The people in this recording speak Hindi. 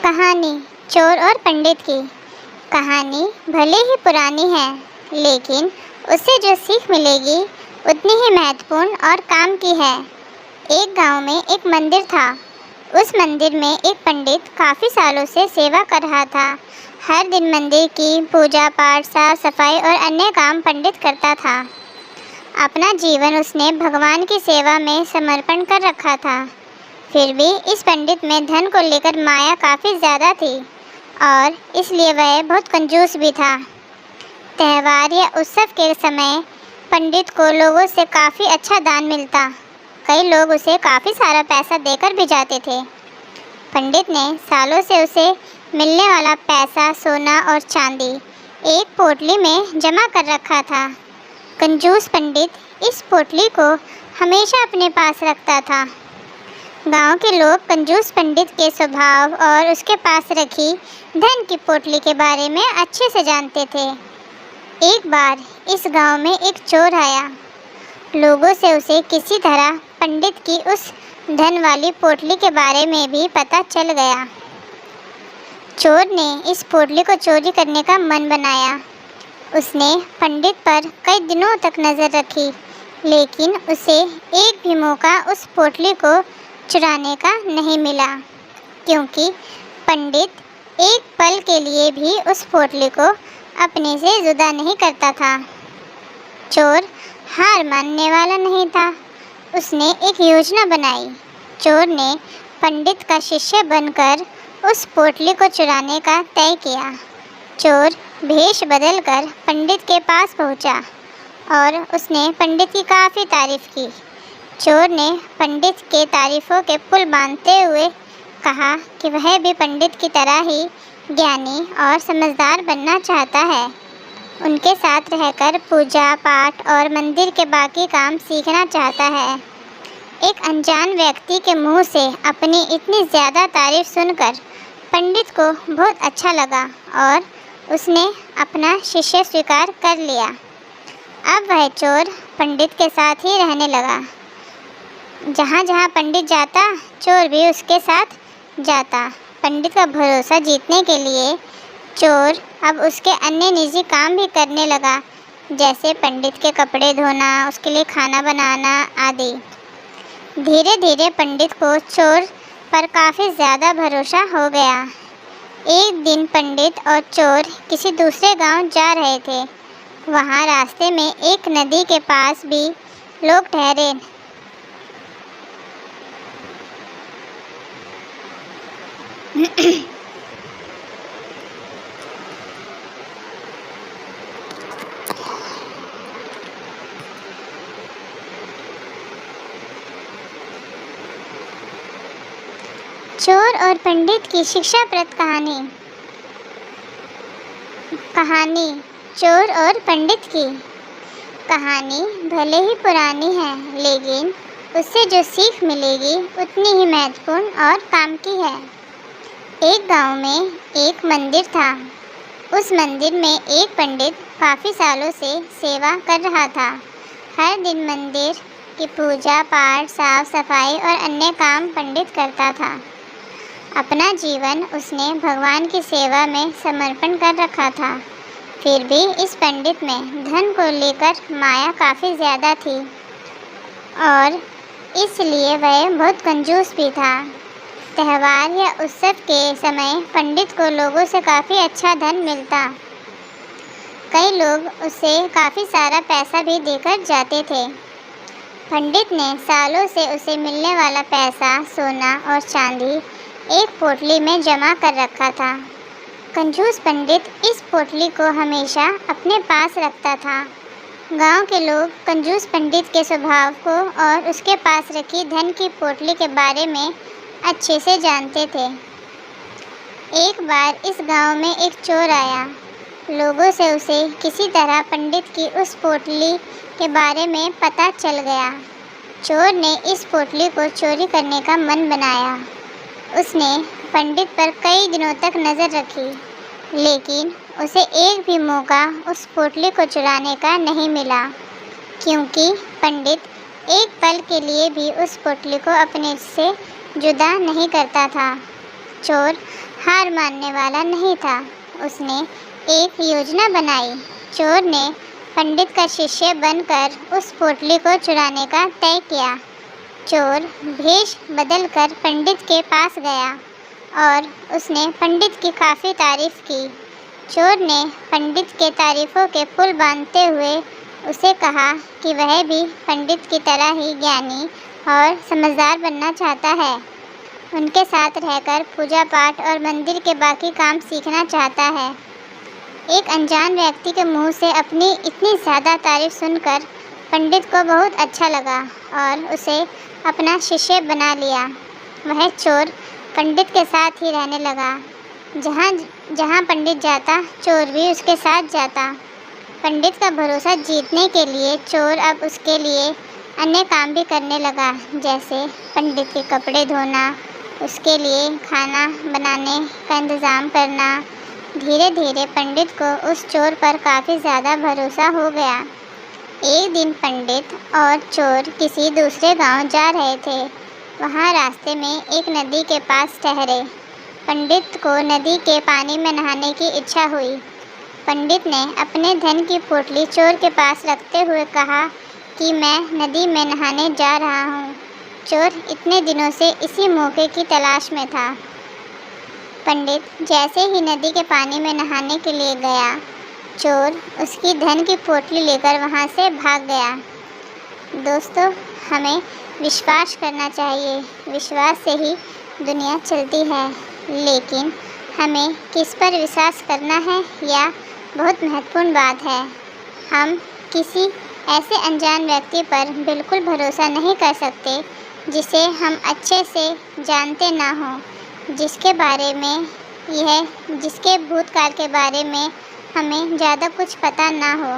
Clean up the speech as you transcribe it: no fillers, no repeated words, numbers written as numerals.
कहानी चोर और पंडित की। कहानी भले ही पुरानी है, लेकिन उससे जो सीख मिलेगी उतनी ही महत्वपूर्ण और काम की है। एक गांव में एक मंदिर था। उस मंदिर में एक पंडित काफ़ी सालों से सेवा कर रहा था। हर दिन मंदिर की पूजा पाठ, साफ सफाई और अन्य काम पंडित करता था। अपना जीवन उसने भगवान की सेवा में समर्पण कर रखा था। फिर भी इस पंडित में धन को लेकर माया काफ़ी ज़्यादा थी और इसलिए वह बहुत कंजूस भी था। त्यौहार या उत्सव के समय पंडित को लोगों से काफ़ी अच्छा दान मिलता। कई लोग उसे काफ़ी सारा पैसा देकर भी जाते थे। पंडित ने सालों से उसे मिलने वाला पैसा, सोना और चांदी एक पोटली में जमा कर रखा था। कंजूस पंडित इस पोटली को हमेशा अपने पास रखता था। गांव के लोग कंजूस पंडित के स्वभाव और उसके पास रखी धन की पोटली के बारे में अच्छे से जानते थे। एक बार इस गांव में एक चोर आया। लोगों से उसे किसी तरह पंडित की उस धन वाली पोटली के बारे में भी पता चल गया। चोर ने इस पोटली को चोरी करने का मन बनाया। उसने पंडित पर कई दिनों तक नज़र रखी, लेकिन उसे एक भी मौका उस पोटली को चुराने का नहीं मिला, क्योंकि पंडित एक पल के लिए भी उस पोटली को अपने से जुदा नहीं करता था। चोर हार मानने वाला नहीं था। उसने एक योजना बनाई। चोर ने पंडित का शिष्य बनकर उस पोटली को चुराने का तय किया। चोर भेष बदलकर पंडित के पास पहुंचा और उसने पंडित की काफ़ी तारीफ की। चोर ने पंडित के तारीफ़ों के पुल बांधते हुए कहा कि वह भी पंडित की तरह ही ज्ञानी और समझदार बनना चाहता है। उनके साथ रहकर पूजा पाठ और मंदिर के बाकी काम सीखना चाहता है। एक अनजान व्यक्ति के मुंह से अपनी इतनी ज़्यादा तारीफ सुनकर पंडित को बहुत अच्छा लगा और उसने अपना शिष्य स्वीकार कर लिया। अब वह चोर पंडित के साथ ही रहने लगा। जहाँ जहाँ पंडित जाता, चोर भी उसके साथ जाता। पंडित का भरोसा जीतने के लिए चोर अब उसके अन्य निजी काम भी करने लगा, जैसे पंडित के कपड़े धोना, उसके लिए खाना बनाना आदि। धीरे धीरे पंडित को चोर पर काफ़ी ज़्यादा भरोसा हो गया। एक दिन पंडित और चोर किसी दूसरे गांव जा रहे थे। वहाँ रास्ते में एक नदी के पास भी लोग ठहरे। चोर और पंडित की शिक्षाप्रद कहानी। कहानी चोर और पंडित की। कहानी भले ही पुरानी है, लेकिन उससे जो सीख मिलेगी उतनी ही महत्वपूर्ण और काम की है। एक गांव में एक मंदिर था। उस मंदिर में एक पंडित काफ़ी सालों से सेवा कर रहा था। हर दिन मंदिर की पूजा पाठ, साफ सफाई और अन्य काम पंडित करता था। अपना जीवन उसने भगवान की सेवा में समर्पण कर रखा था। फिर भी इस पंडित में धन को लेकर माया काफ़ी ज़्यादा थी और इसलिए वह बहुत कंजूस भी था। त्यौहार या उत्सव के समय पंडित को लोगों से काफ़ी अच्छा धन मिलता। कई लोग उसे काफ़ी सारा पैसा भी देकर जाते थे। पंडित ने सालों से उसे मिलने वाला पैसा, सोना और चांदी एक पोटली में जमा कर रखा था। कंजूस पंडित इस पोटली को हमेशा अपने पास रखता था। गांव के लोग कंजूस पंडित के स्वभाव को और उसके पास रखी धन की पोटली के बारे में अच्छे से जानते थे। एक बार इस गांव में एक चोर आया। लोगों से उसे किसी तरह पंडित की उस पोटली के बारे में पता चल गया। चोर ने इस पोटली को चोरी करने का मन बनाया। उसने पंडित पर कई दिनों तक नज़र रखी, लेकिन उसे एक भी मौका उस पोटली को चुराने का नहीं मिला, क्योंकि पंडित एक पल के लिए भी उस पोटली को अपने से जुदा नहीं करता था। चोर हार मानने वाला नहीं था। उसने एक योजना बनाई। चोर ने पंडित का शिष्य बनकर उस पोटली को चुराने का तय किया। चोर भेष बदलकर पंडित के पास गया और उसने पंडित की काफ़ी तारीफ की। चोर ने पंडित के तारीफ़ों के पुल बांधते हुए उसे कहा कि वह भी पंडित की तरह ही ज्ञानी और समझदार बनना चाहता है। उनके साथ रहकर पूजा पाठ और मंदिर के बाकी काम सीखना चाहता है। एक अनजान व्यक्ति के मुंह से अपनी इतनी ज़्यादा तारीफ सुनकर पंडित को बहुत अच्छा लगा और उसे अपना शिष्य बना लिया। वह चोर पंडित के साथ ही रहने लगा। जहाँ जहाँ पंडित जाता, चोर भी उसके साथ जाता। पंडित का भरोसा जीतने के लिए चोर अब उसके लिए अन्य काम भी करने लगा, जैसे पंडित के कपड़े धोना, उसके लिए खाना बनाने का इंतज़ाम करना। धीरे धीरे पंडित को उस चोर पर काफ़ी ज़्यादा भरोसा हो गया। एक दिन पंडित और चोर किसी दूसरे गांव जा रहे थे। वहां रास्ते में एक नदी के पास ठहरे। पंडित को नदी के पानी में नहाने की इच्छा हुई। पंडित ने अपने धन की पोटली चोर के पास रखते हुए कहा कि मैं नदी में नहाने जा रहा हूँ। चोर इतने दिनों से इसी मौके की तलाश में था। पंडित जैसे ही नदी के पानी में नहाने के लिए गया, चोर उसकी धन की पोटली लेकर वहाँ से भाग गया। दोस्तों, हमें विश्वास करना चाहिए। विश्वास से ही दुनिया चलती है, लेकिन हमें किस पर विश्वास करना है यह बहुत महत्वपूर्ण बात है। हम किसी ऐसे अनजान व्यक्ति पर बिल्कुल भरोसा नहीं कर सकते जिसे हम अच्छे से जानते ना हों, जिसके भूतकाल के बारे में हमें ज़्यादा कुछ पता ना हो।